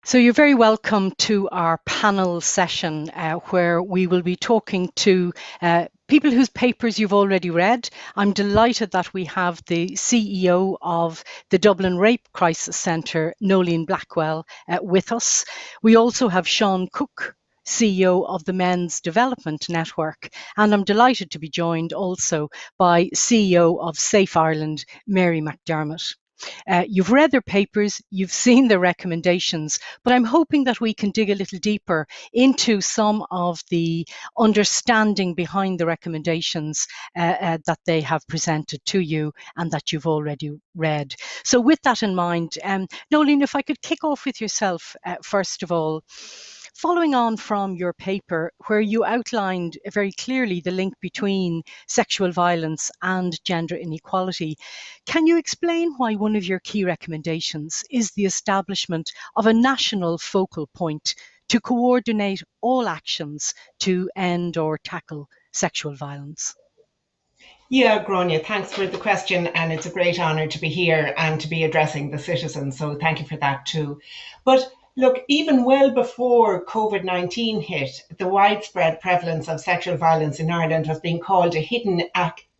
So you're very welcome to our panel session where we will be talking to people whose papers you've already read. I'm delighted that we have the CEO of the Dublin Rape Crisis Centre, Noeline Blackwell, with us. We also have Sean Cooke, CEO of the Men's Development Network, and I'm delighted to be joined also by CEO of Safe Ireland, Mary McDermott. You've read their papers, you've seen their recommendations, but I'm hoping that we can dig a little deeper into some of the understanding behind the recommendations that they have presented to you and that you've already read. So with that in mind, Noeline, if I could kick off with yourself, first of all, following on from your paper where you outlined very clearly the link between sexual violence and gender inequality, can you explain why one of your key recommendations is the establishment of a national focal point to coordinate all actions to end or tackle sexual violence? Yeah, Gráinne, thanks for the question, and it's a great honour to be here and to be addressing the citizens, so thank you for that too. But look, even well before COVID-19 hit, the widespread prevalence of sexual violence in Ireland was being called a hidden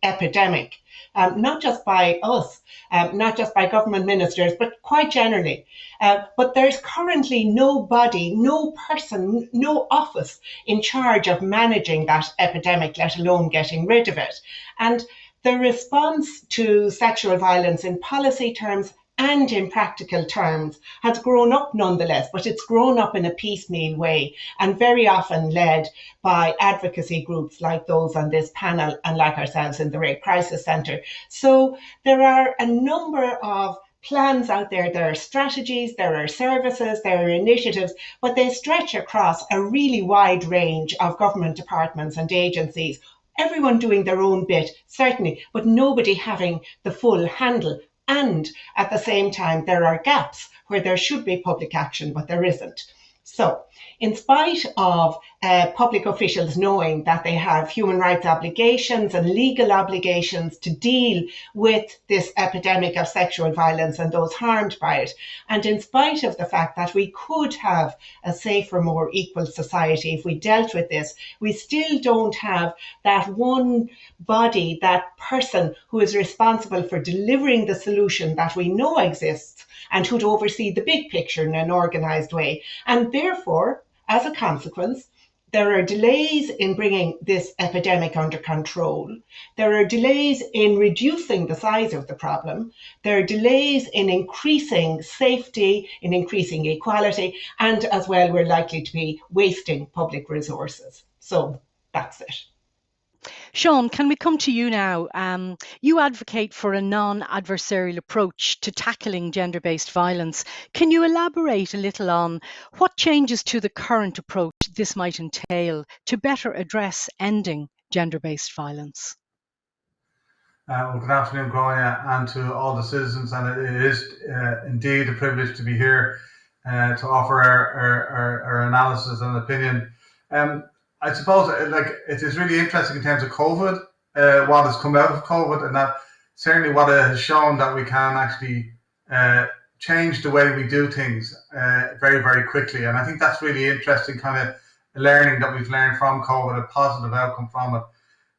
epidemic, not just by us, not just by government ministers, but quite generally. But there's currently no body, no person, no office in charge of managing that epidemic, let alone getting rid of it. And the response to sexual violence in policy terms and in practical terms has grown up nonetheless, but it's grown up in a piecemeal way and very often led by advocacy groups like those on this panel and like ourselves in the Rape Crisis Centre. So there are a number of plans out there, there are strategies, there are services, there are initiatives, but they stretch across a really wide range of government departments and agencies, everyone doing their own bit, certainly, but nobody having the full handle. And at the same time, there are gaps where there should be public action, but there isn't. So, in spite of public officials knowing that they have human rights obligations and legal obligations to deal with this epidemic of sexual violence and those harmed by it, and in spite of the fact that we could have a safer, more equal society if we dealt with this, we still don't have that one body, that person who is responsible for delivering the solution that we know exists and who'd oversee the big picture in an organised way. And therefore, as a consequence, there are delays in bringing this epidemic under control. There are delays in reducing the size of the problem. There are delays in increasing safety, in increasing equality, and as well, we're likely to be wasting public resources. So that's it. Sean, can we come to you now? You advocate for a non-adversarial approach to tackling gender-based violence. Can you elaborate a little on what changes to the current approach this might entail to better address ending gender-based violence? Well, good afternoon, Gráinne, and to all the citizens. And it is indeed a privilege to be here to offer our analysis and opinion. I suppose it is really interesting in terms of COVID, what has come out of COVID, and that certainly what it has shown that we can actually change the way we do things very, very quickly. And I think that's really interesting kind of learning that we've learned from COVID, a positive outcome from it.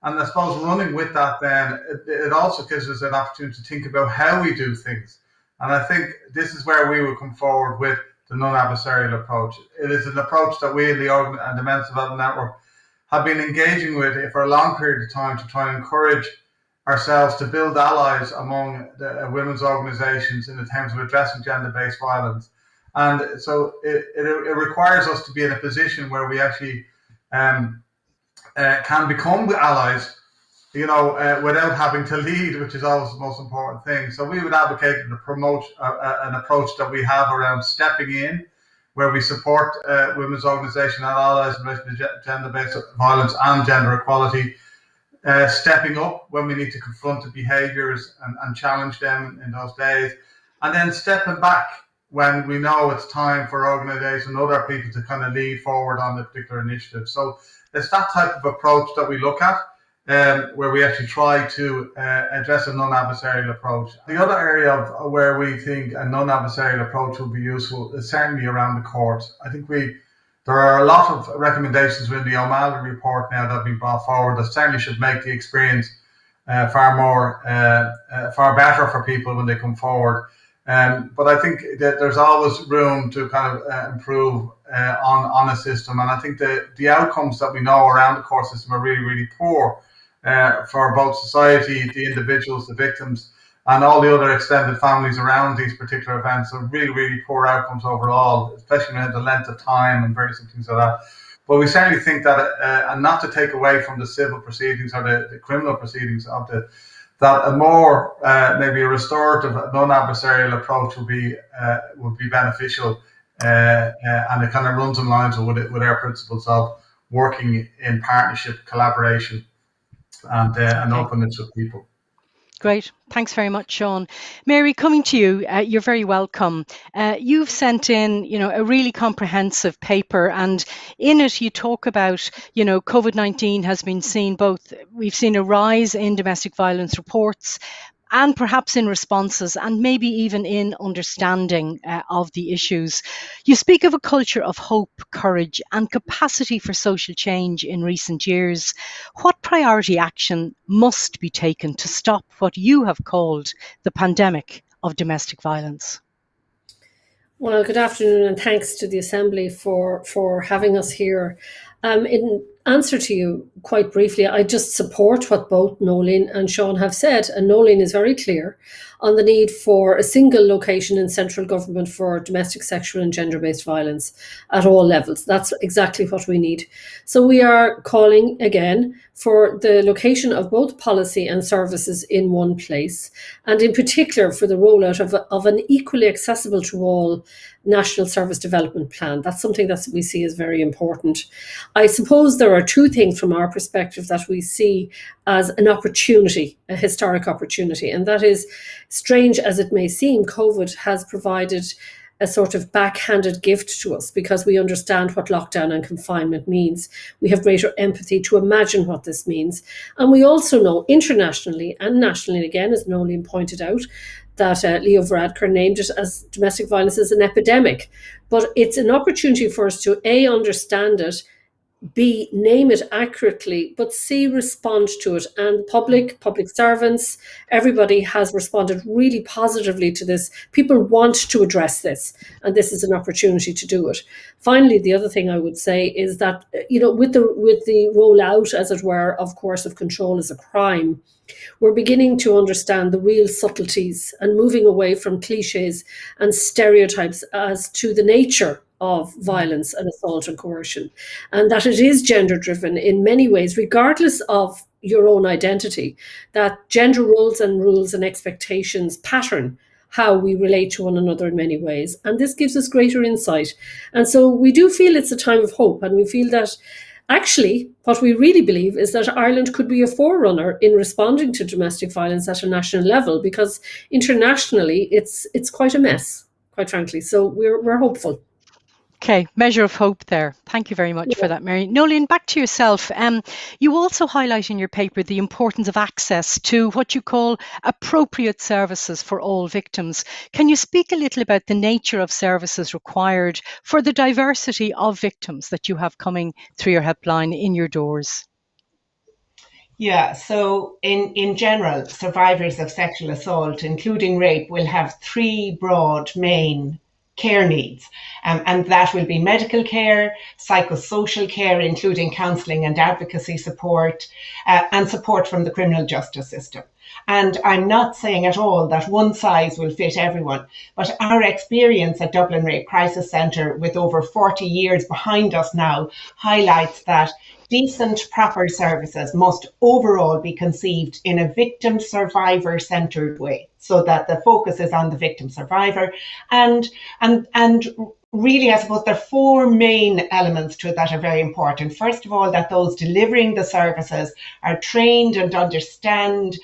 And I suppose running with that then, it also gives us an opportunity to think about how we do things. And I think this is where we will come forward with the non-adversarial approach. It is an approach that we in the Men's Development Network have been engaging with for a long period of time to try and encourage ourselves to build allies among the women's organisations in terms of addressing gender-based violence. And so it requires us to be in a position where we actually can become allies, without having to lead, which is always the most important thing. So we would advocate to promote an approach that we have around stepping in, where we support women's organisations and allies in relation to gender-based violence and gender equality, stepping up when we need to confront the behaviours and challenge them in those days, and then stepping back when we know it's time for organisations and other people to kind of lead forward on the particular initiative. So it's that type of approach that we look at. where we actually try to address a non-adversarial approach. The other area of where we think a non-adversarial approach will be useful is certainly around the courts. I think there are a lot of recommendations in the O'Malley report now that have been brought forward that certainly should make the experience far better for people when they come forward. But I think that there's always room to kind of improve on a system, and I think the outcomes that we know around the court system are really, really poor for both society, the individuals, the victims, and all the other extended families around these particular events. So really, really poor outcomes overall, especially around the length of time and various things like that. But we certainly think that, and not to take away from the civil proceedings or the criminal proceedings of that a more maybe a restorative, non-adversarial approach would be beneficial, and it kind of runs in lines with our principles of working in partnership, collaboration, and openness with people. Great. Thanks very much, Sean. Mary, coming to you, you're very welcome. You've sent in, a really comprehensive paper, and in it you talk about, COVID-19 has been we've seen a rise in domestic violence reports, and perhaps in responses, and maybe even in understanding of the issues. You speak of a culture of hope, courage, and capacity for social change in recent years. What priority action must be taken to stop what you have called the pandemic of domestic violence? Well, good afternoon, and thanks to the Assembly for having us here. In answer to you, quite briefly, I just support what both Noeline and Sean have said, and Noeline is very clear on the need for a single location in central government for domestic, sexual and gender-based violence at all levels. That's exactly what we need. So we are calling again for the location of both policy and services in one place, and in particular for the rollout of an equally accessible to all national service development plan. That's something that we see as very important. I suppose there are two things from our perspective that we see as an opportunity, a historic opportunity, and that is, strange as it may seem, COVID has provided a sort of backhanded gift to us because we understand what lockdown and confinement means. We have greater empathy to imagine what this means. And we also know internationally and nationally, again, as Noeline pointed out, that Leo Varadkar named it as domestic violence as an epidemic. But it's an opportunity for us to A, understand it, B, name it accurately, but C, respond to it. And public servants, everybody has responded really positively to this. People want to address this, and this is an opportunity to do it. Finally, the other thing I would say is that, with the rollout, as it were, of course, of control as a crime, we're beginning to understand the real subtleties and moving away from cliches and stereotypes as to the nature of violence and assault and coercion, and that it is gender driven in many ways, regardless of your own identity, that gender roles and rules and expectations pattern how we relate to one another in many ways. And this gives us greater insight. And so we do feel it's a time of hope, and we feel that actually, what we really believe is that Ireland could be a forerunner in responding to domestic violence at a national level, because internationally it's quite a mess, quite frankly. So we're hopeful. Okay, measure of hope there. Thank you very much for that, Mary. Noeline, back to yourself. You also highlight in your paper the importance of access to what you call appropriate services for all victims. Can you speak a little about the nature of services required for the diversity of victims that you have coming through your helpline in your doors? Yeah, so in general, survivors of sexual assault, including rape, will have three broad main care needs, and that will be medical care, psychosocial care, including counselling and advocacy support, and support from the criminal justice system. And I'm not saying at all that one size will fit everyone, but our experience at Dublin Rape Crisis Centre, with over 40 years behind us now, highlights that decent, proper services must overall be conceived in a victim survivor centred way, so that the focus is on the victim survivor, and really, I suppose there are four main elements to it that are very important. First of all, that those delivering the services are trained and understand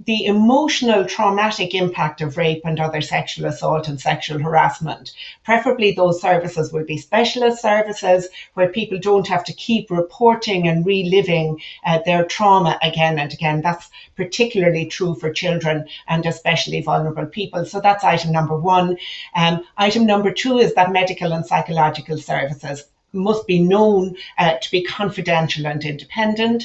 the emotional traumatic impact of rape and other sexual assault and sexual harassment. Preferably those services will be specialist services where people don't have to keep reporting and reliving their trauma again and again. That's particularly true for children and especially vulnerable people. So that's item number one. Item number two is that medical and psychological services must be known to be confidential and independent.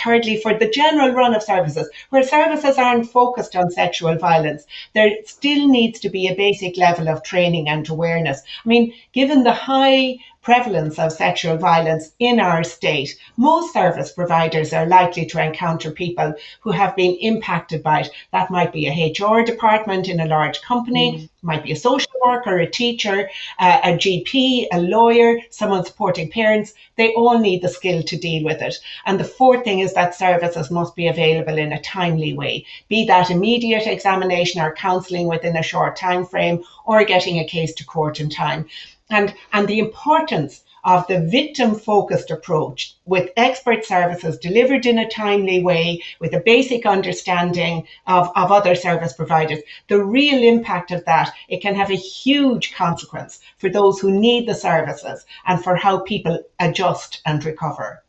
Thirdly, for the general run of services, where services aren't focused on sexual violence, there still needs to be a basic level of training and awareness. I mean, given the high prevalence of sexual violence in our state, most service providers are likely to encounter people who have been impacted by it. That might be a HR department in a large company, might be a social worker, a teacher, a GP, a lawyer, someone supporting parents. They all need the skill to deal with it. And the fourth thing is that services must be available in a timely way, be that immediate examination or counselling within a short time frame, or getting a case to court in time. And the importance of the victim-focused approach with expert services delivered in a timely way with a basic understanding of other service providers, the real impact of that, it can have a huge consequence for those who need the services and for how people adjust and recover.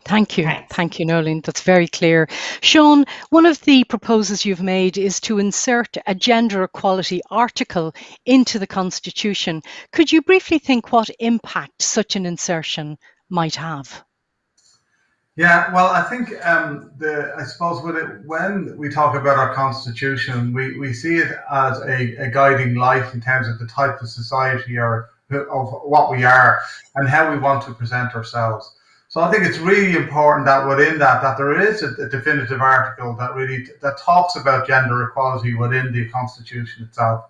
Thank you. Thanks. Thank you, Noeline. That's very clear. Sean, one of the proposals you've made is to insert a gender equality article into the Constitution. Could you briefly think what impact such an insertion might have? Yeah, well, I think I suppose when we talk about our Constitution, we see it as a guiding light in terms of the type of society or of what we are and how we want to present ourselves. So I think it's really important that within that there is a definitive article that talks about gender equality within the Constitution itself.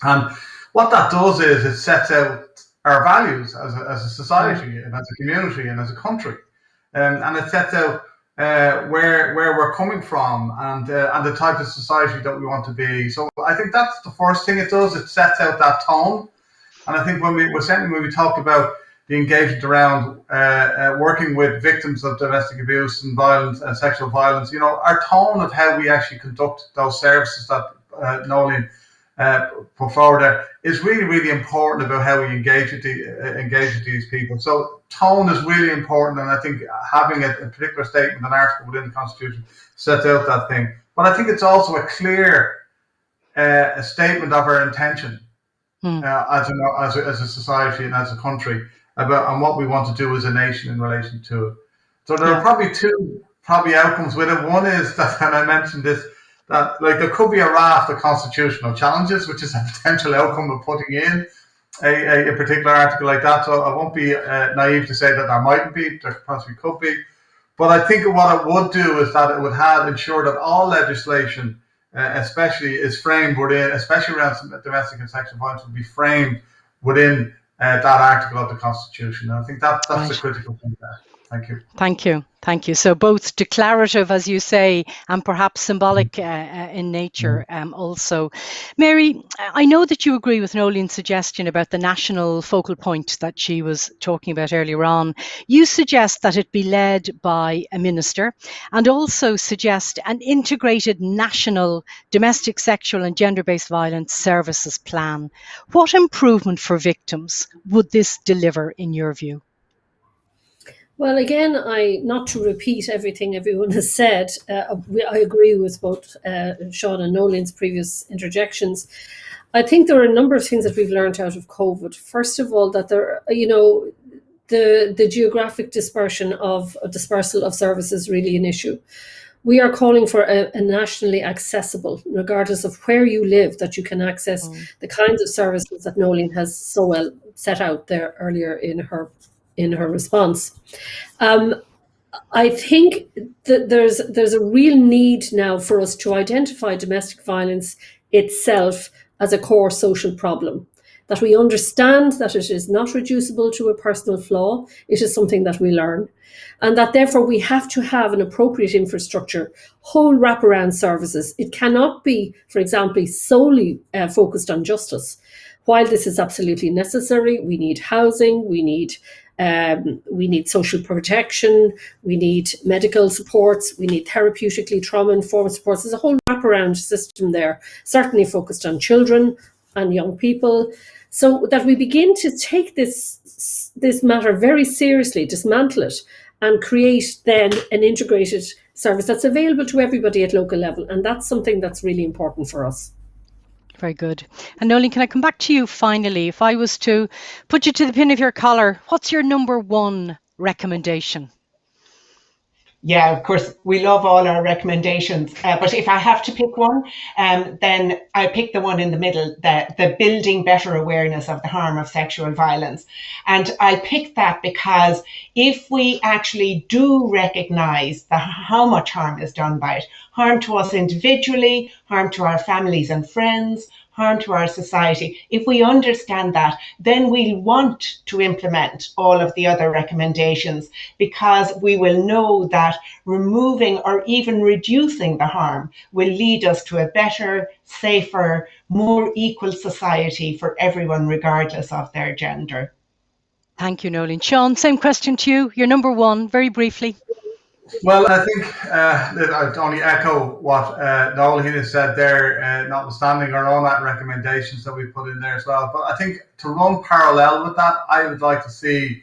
And what that does is it sets out our values as a society and as a community and as a country. And it sets out where we're coming from and the type of society that we want to be. So I think that's the first thing it does. It sets out that tone. And I think when we talk about the engagement around working with victims of domestic abuse and violence and sexual violence, our tone of how we actually conduct those services that Noeline put forward there is really, really important about how we engage with these people. So tone is really important, and I think having a particular statement, an article within the Constitution sets out that thing. But I think it's also a clear a statement of our intention as a society and as a country about what we want to do as a nation in relation to it. So there are probably two outcomes with it. One is that, and I mentioned this, that there could be a raft of constitutional challenges, which is a potential outcome of putting in a particular article like that. So I won't be naive to say that there mightn't be, there possibly could be. But I think what it would do is that it would ensure that all legislation, especially is framed within, especially around domestic and sexual violence, would be framed within that article of the Constitution. And I think that's the critical thing there. Thank you. Thank you. Thank you. So both declarative, as you say, and perhaps symbolic in nature also. Mary, I know that you agree with Noeline's suggestion about the national focal point that she was talking about earlier on. You suggest that it be led by a minister and also suggest an integrated national domestic, sexual and gender-based violence services plan. What improvement for victims would this deliver in your view? Well, again, not to repeat everything everyone has said, I agree with both Sean and Noeline's previous interjections. I think there are a number of things that we've learned out of COVID. First of all, that the geographic dispersal of services is really an issue. We are calling for a nationally accessible, regardless of where you live, that you can access the kinds of services that Noeline has so well set out there earlier in her response. I think that there's a real need now for us to identify domestic violence itself as a core social problem, that we understand that it is not reducible to a personal flaw, it is something that we learn, and that therefore we have to have an appropriate infrastructure, whole wraparound services. It cannot be, for example, solely focused on justice. while this is absolutely necessary, we need housing, we need social protection, we need medical supports, we need therapeutically trauma-informed supports. There's a whole wraparound system there, certainly focused on children and young people, so that we begin to take this matter very seriously, dismantle it, and create then an integrated service that's available to everybody at local level. And that's something that's really important for us. Very good. And Noeline, can I come back to you finally? If I was to put you to the pin of your collar, what's your number one recommendation? Yeah, of course, we love all our recommendations. But if I have to pick one, then I pick the one in the middle, the building better awareness of the harm of sexual violence. And I picked that because if we actually do recognise how much harm is done by it, harm to us individually, harm to our families and friends, harm to our society, if we understand that, then we'll want to implement all of the other recommendations, because we will know that removing or even reducing the harm will lead us to a better, safer, more equal society for everyone, regardless of their gender. Thank you, Noeline. Sean, same question to you. Your number one, very briefly. Well, I think I'd only echo what Noeline has said there, notwithstanding our own recommendations that we put in there as well. But I think to run parallel with that, I would like to see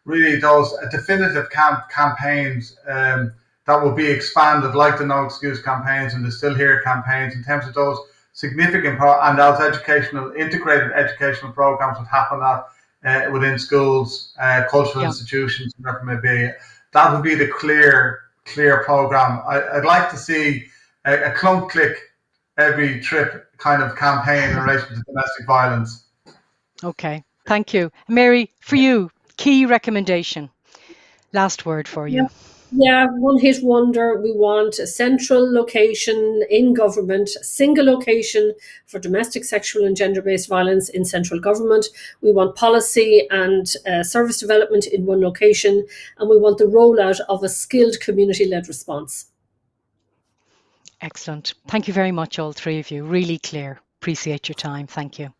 really those definitive campaigns that will be expanded, like the No Excuse campaigns and the Still Here campaigns, in terms of those significant and those integrated educational programs that happen within schools, cultural institutions, whatever it may be. That would be the clear program. I'd like to see a clunk click every trip kind of campaign in relation to domestic violence. Okay, thank you. Mary, for you, key recommendation. Last word for you. Yeah, one hit wonder. We want a central location in government, a single location for domestic, sexual and gender-based violence in central government. We want policy and service development in one location, and we want the rollout of a skilled community-led response. Excellent. Thank you very much, all three of you. Really clear. Appreciate your time. Thank you.